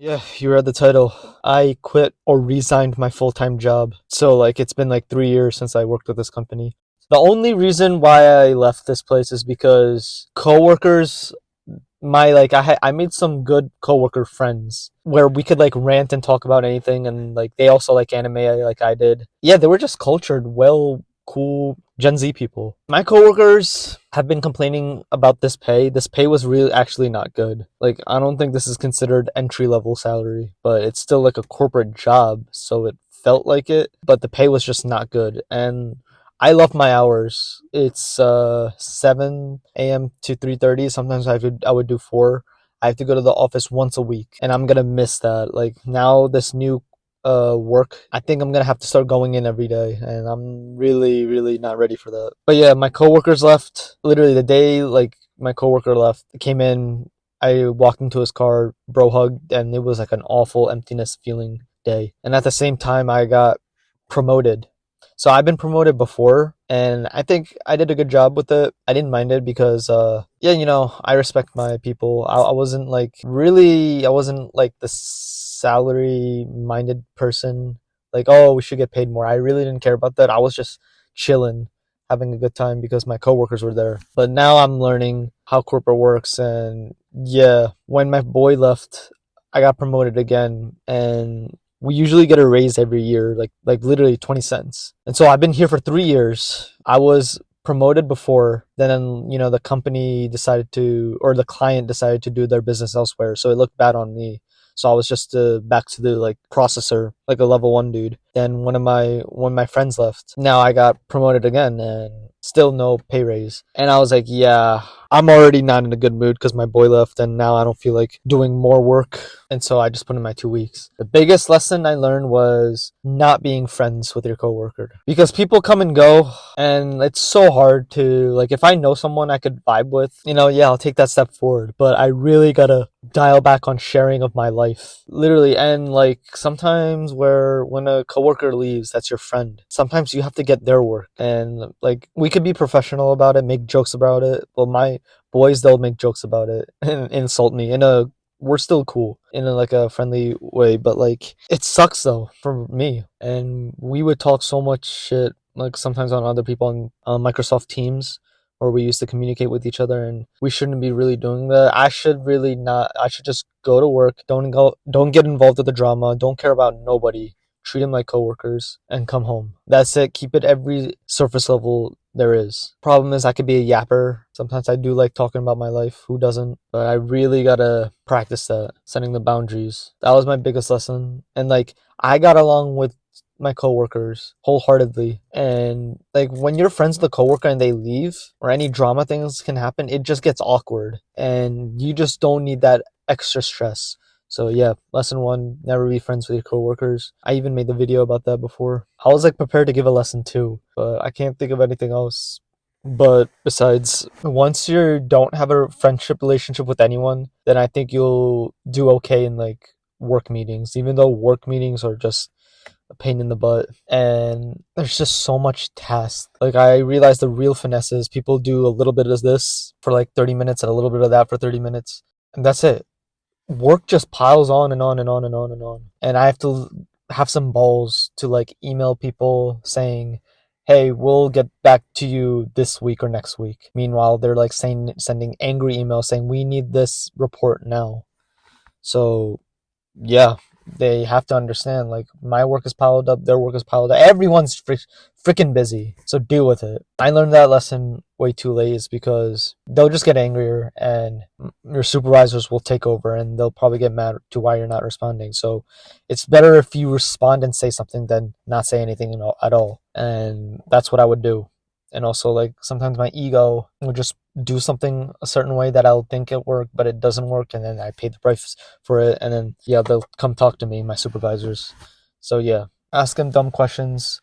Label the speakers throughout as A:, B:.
A: Yeah, you read the title. I quit or resigned my full-time job. So like it's been like 3 years since I worked with this company. The only reason why I left this place is because coworkers, I made some good coworker friends where we could like rant and talk about anything, and like they also like anime like I did. Yeah, they were just cultured, well, cool Gen Z people. My coworkers have been complaining about this pay. This pay was really actually not good. Like I don't think this is considered entry level salary, but it's still like a corporate job, so it felt like it, but the pay was just not good. And I love my hours. It's 7 a.m. to 3:30. Sometimes I would do 4. I have to go to the office once a week, and I'm gonna miss that. Like now, this new work, I think I'm gonna have to start going in every day, and I'm really not ready for that. But yeah, my coworkers left literally the day like my coworker left. Came in, I walked into his car, bro hugged, and it was like an awful emptiness feeling day. And at the same time, I got promoted. So I've been promoted before, and I think I did a good job with it. I didn't mind it because, yeah, I respect my people. I wasn't like the salary minded person. Like, oh, we should get paid more. I really didn't care about that. I was just chilling, having a good time because my coworkers were there. But now I'm learning how corporate works, and yeah, when my boy left, I got promoted again, and we usually get a raise every year, like literally 20 cents. And so I've been here for 3 years. I was promoted before, then the company decided to, or the client decided to do their business elsewhere, so it looked bad on me. So I was just back to the like processor, like a level 1 dude. Then when my friends left, now I got promoted again, and still no pay raise. And I was like, yeah, I'm already not in a good mood because my boy left, and now I don't feel like doing more work. And so I just put in my 2 weeks. The biggest lesson I learned was not being friends with your coworker, because people come and go, and it's so hard to, like, if I know someone I could vibe with, yeah, I'll take that step forward. But I really gotta dial back on sharing of my life, literally. And like sometimes when a coworker leaves, that's your friend, sometimes you have to get their work. And like we could be professional about it, make jokes about it. Well, my boys, they'll make jokes about it and insult me in a we're still cool in like a friendly way, but like it sucks though for me. And we would talk so much shit, like sometimes on other people on Microsoft Teams, where we used to communicate with each other, and we shouldn't be really doing that. I should really not. I should just go to work. Don't get involved with the drama. Don't care about nobody. Treat them like coworkers and come home. That's it. Keep it every surface level there is. Problem is, I could be a yapper. Sometimes I do like talking about my life. Who doesn't? But I really gotta practice that, setting the boundaries. That was my biggest lesson. And like, I got along with my coworkers wholeheartedly. And like, when you're friends with a coworker and they leave, or any drama things can happen, it just gets awkward. And you just don't need that extra stress. So yeah, lesson 1, never be friends with your coworkers. I even made the video about that before. I was like prepared to give a lesson 2, but I can't think of anything else. But besides, once you don't have a friendship relationship with anyone, then I think you'll do okay in like work meetings, even though work meetings are just a pain in the butt. And there's just so much task. Like I realized the real finesse is people do a little bit of this for like 30 minutes and a little bit of that for 30 minutes. And that's it. Work just piles on and on and on and on and on. And I have to have some balls to like email people saying, hey, we'll get back to you this week or next week. Meanwhile, they're like sending angry emails saying, we need this report now. So yeah, they have to understand, like, my work is piled up, their work is piled up, everyone's freaking busy, so deal with it. I learned that lesson way too late, is because they'll just get angrier, and your supervisors will take over, and they'll probably get mad to why you're not responding. So it's better if you respond and say something than not say anything at all. And that's what I would do. And also, like, sometimes my ego would just do something a certain way that I'll think it worked, but it doesn't work, and then I pay the price for it, and then yeah, they'll come talk to me, my supervisors. So yeah, ask them dumb questions.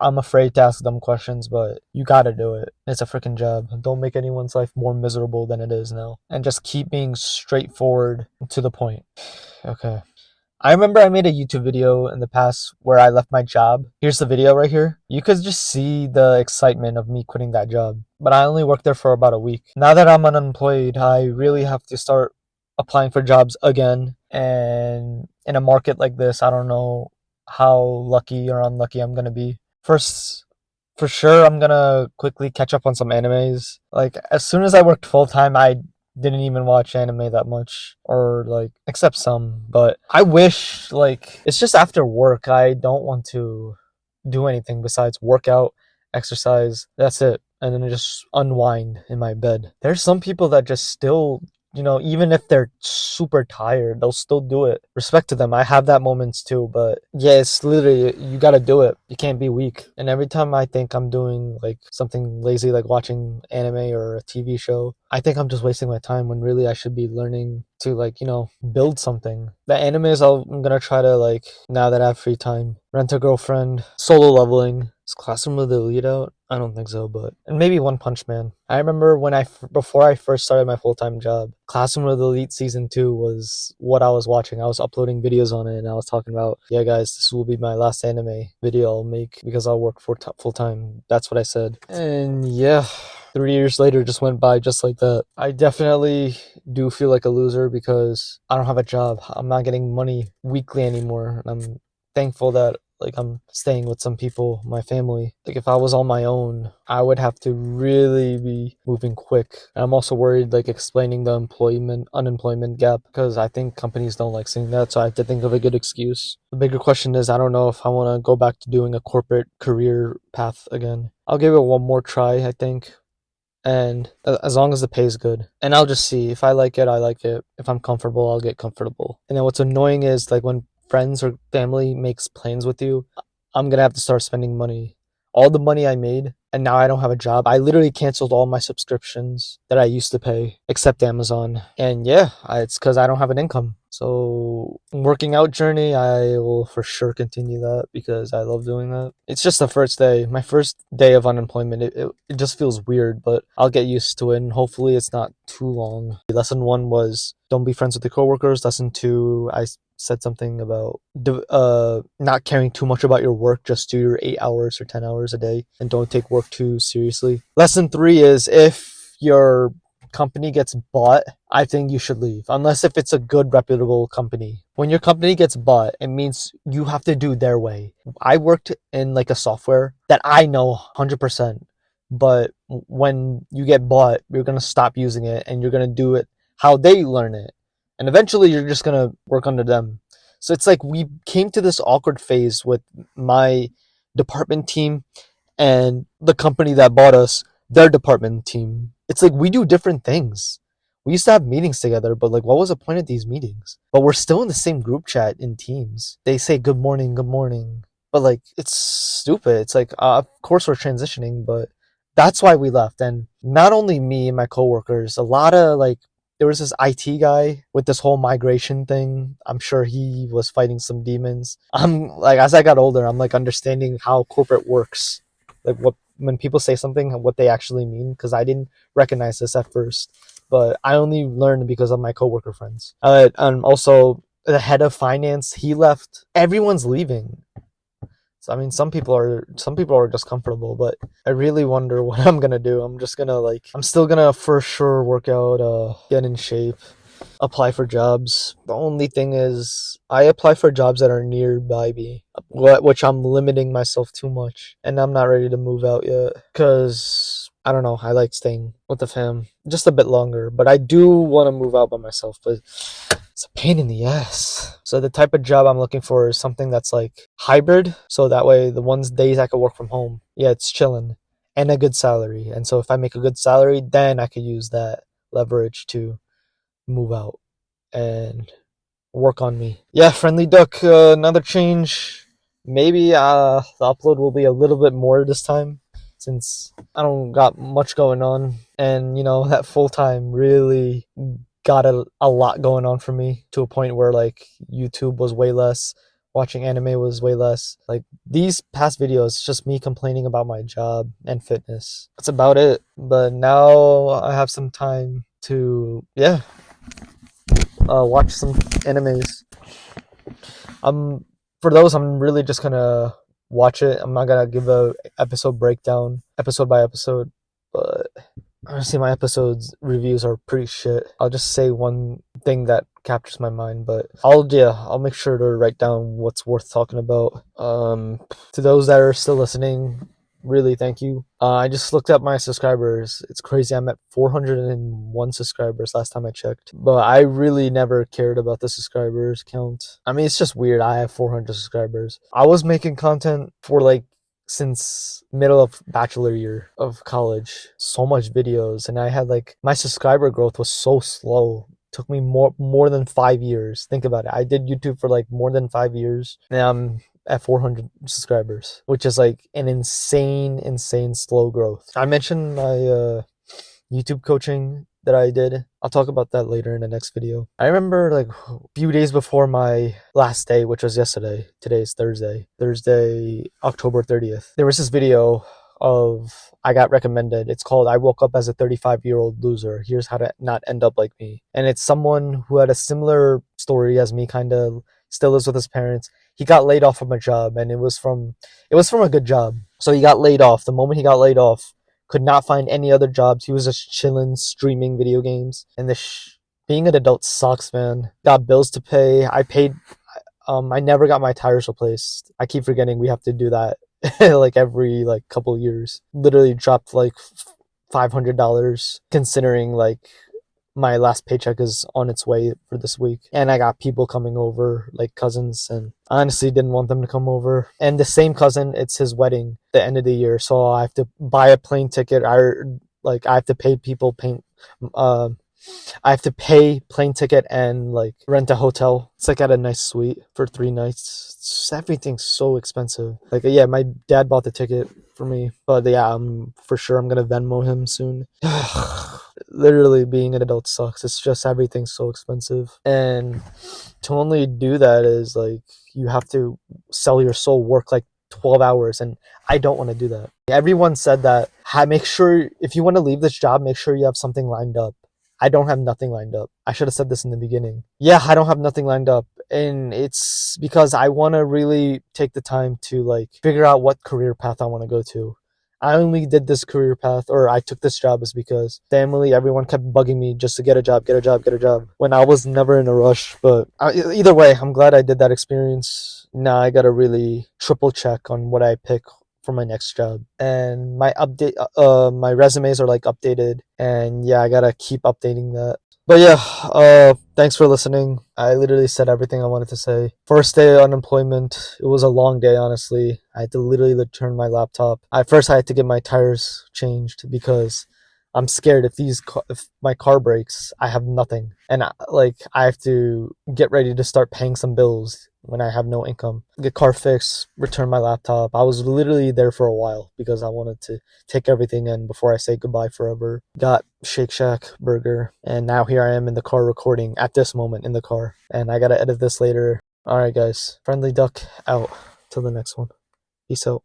A: I'm afraid to ask dumb questions, but you gotta do it. It's a freaking job. Don't make anyone's life more miserable than it is now, and just keep being straightforward to the point. Okay. I remember I made a YouTube video in the past where I left my job. Here's the video right here. You could just see the excitement of me quitting that job. But I only worked there for about a week. Now that I'm unemployed, I really have to start applying for jobs again. And in a market like this, I don't know how lucky or unlucky I'm gonna be. First, for sure, I'm gonna quickly catch up on some animes. Like, as soon as I worked full time, I didn't even watch anime that much, or like, except some. But I wish, like, it's just after work, I don't want to do anything besides work out, exercise. That's it. And then just unwind in my bed. There's some people that just still, even if they're super tired, they'll still do it. Respect to them. I have that moments too, but yeah, it's literally, you gotta do it. You can't be weak. And every time I think I'm doing like something lazy, like watching anime or a TV show, I think I'm just wasting my time when really I should be learning to, like, build something. The animes I'm gonna try to, like, now that I have free time, Rent a Girlfriend, Solo Leveling. Is Classroom of the Elite out? I don't think so, but, and maybe One Punch Man. I remember before I first started my full-time job, Classroom of the Elite season 2 was what I was watching. I was uploading videos on it, and I was talking about, yeah guys, this will be my last anime video I'll make because I'll work for full-time. That's what I said. And yeah, 3 years later just went by just like that. I definitely do feel like a loser because I don't have a job. I'm not getting money weekly anymore, and I'm thankful that, like, I'm staying with some people, my family. Like, if I was on my own, I would have to really be moving quick. And I'm also worried, like, explaining the unemployment gap, because I think companies don't like seeing that, so I have to think of a good excuse. The bigger question is, I don't know if I want to go back to doing a corporate career path again. I'll give it one more try, I think. And as long as the pay is good, and I'll just see if I like it. I like it. If I'm comfortable, I'll get comfortable. And then what's annoying is, like, when friends or family makes plans with you, I'm gonna have to start spending money. All the money I made, and now I don't have a job. I literally canceled all my subscriptions that I used to pay, except Amazon. And yeah, it's because I don't have an income. So, working out journey, I will for sure continue that because I love doing that. It's just the first day, my first day of unemployment. It just feels weird, but I'll get used to it, and hopefully it's not too long. Lesson 1 was don't be friends with your coworkers. Lesson 2, I said something about not caring too much about your work. Just do your 8 hours or 10 hours a day and don't take work too seriously. Lesson 3 is if your company gets bought, I think you should leave, unless if it's a good reputable company. When your company gets bought, it means you have to do their way. I worked in like a software that I know 100%, but when you get bought, you're going to stop using it and you're going to do it how they learn it, and eventually you're just going to work under them. So it's like we came to this awkward phase with my department team and the company that bought us, their department team. It's like we do different things. We used to have meetings together, but, like, what was the point of these meetings? But we're still in the same group chat in Teams. They say good morning, but, like, it's stupid. It's like, of course we're transitioning, but that's why we left. And not only me and my coworkers, a lot of, like, there was this IT guy with this whole migration thing. I'm sure he was fighting some demons. I'm like, as I got older, I'm like understanding how corporate works, like what when people say something, what they actually mean, because I didn't recognize this at first, but I only learned because of my coworker friends. And also the head of finance, he left. Everyone's leaving. So I mean, some people are just comfortable, but I really wonder what I'm gonna do. I'm still gonna for sure work out, get in shape, apply for jobs. The only thing is, I apply for jobs that are nearby me, which I'm limiting myself too much, and I'm not ready to move out yet because I don't know. I like staying with the fam just a bit longer, but I do want to move out by myself, but it's a pain in the ass. So the type of job I'm looking for is something that's like hybrid, so that way the days I could work from home, yeah, it's chilling, and a good salary. And so if I make a good salary, then I could use that leverage to move out and work on me. Yeah, Friendly Duck, another change. Maybe the upload will be a little bit more this time, since I don't got much going on, and that full time really got a lot going on for me, to a point where, like, YouTube was way less, watching anime was way less. Like, these past videos, just me complaining about my job and fitness. That's about it. But now I have some time to watch some animes. For those, I'm really just gonna watch it. I'm not gonna give a episode breakdown, episode by episode, but Honestly, my episodes reviews are pretty shit. I'll just say one thing that captures my mind, but I'll make sure to write down what's worth talking about. To those that are still listening, really thank you. I just looked at my subscribers. It's crazy. I'm at 401 subscribers last time I checked, but I really never cared about the subscribers count. I mean, it's just weird. I have 400 subscribers. I was making content for like since middle of bachelor year of college, so much videos, and I had like my subscriber growth was so slow. Took me more than 5 years. Think about it. I did YouTube for like more than 5 years, and I'm at 400 subscribers, which is like an insane slow growth. I mentioned my YouTube coaching that I did. I'll talk about that later in the next video. I remember like a few days before my last day, which was yesterday. Today's Thursday, October 30th. There was this video of I got recommended. It's called I Woke Up as a 35-year-old Loser. Here's how to not end up like me. And it's someone who had a similar story as me, kind of still lives with his parents. He got laid off from a job, and it was from a good job. So he got laid off. The moment he got laid off, could not find any other jobs. He was just chilling, streaming video games. And being an adult sucks, man. Got bills to pay. I never got my tires replaced. I keep forgetting we have to do that like every like couple years. Literally dropped like $500 considering like my last paycheck is on its way for this week, and I got people coming over, like cousins, and I honestly didn't want them to come over. And the same cousin, it's his wedding the end of the year, so I have to buy a plane ticket. I have to pay people I have to pay plane ticket and like rent a hotel. It's like at a nice suite for 3 nights. Everything's so expensive. Like yeah, my dad bought the ticket for me, but yeah, I'm for sure I'm gonna Venmo him soon. Literally being an adult sucks. It's just everything's so expensive, and to only do that is like you have to sell your soul, work like 12 hours, and I don't want to do that. Everyone said that make sure if you want to leave this job, make sure you have something lined up. I don't have nothing lined up. I should have said this in the beginning. Yeah, I don't have nothing lined up, and it's because I want to really take the time to like figure out what career path I want to go to. I only did this career path, or I took this job, is because family, everyone kept bugging me just to get a job, when I was never in a rush. But either way, I'm glad I did that experience. Now I gotta really triple check on what I pick for my next job, and my resumes are like updated, and yeah, I gotta keep updating that. But yeah, thanks for listening. I literally said everything I wanted to say. First day of unemployment. It was a long day, honestly. I had to literally return my laptop. At first, I had to get my tires changed because I'm scared if my car breaks, I have nothing, and I have to get ready to start paying some bills when I have no income. Get car fixed, return my laptop. I was literally there for a while because I wanted to take everything in before I say goodbye forever. Got Shake Shack burger, and now here I am in the car recording at this moment in the car, and I gotta edit this later. Alright guys, Friendly Duck out. Till the next one. Peace out.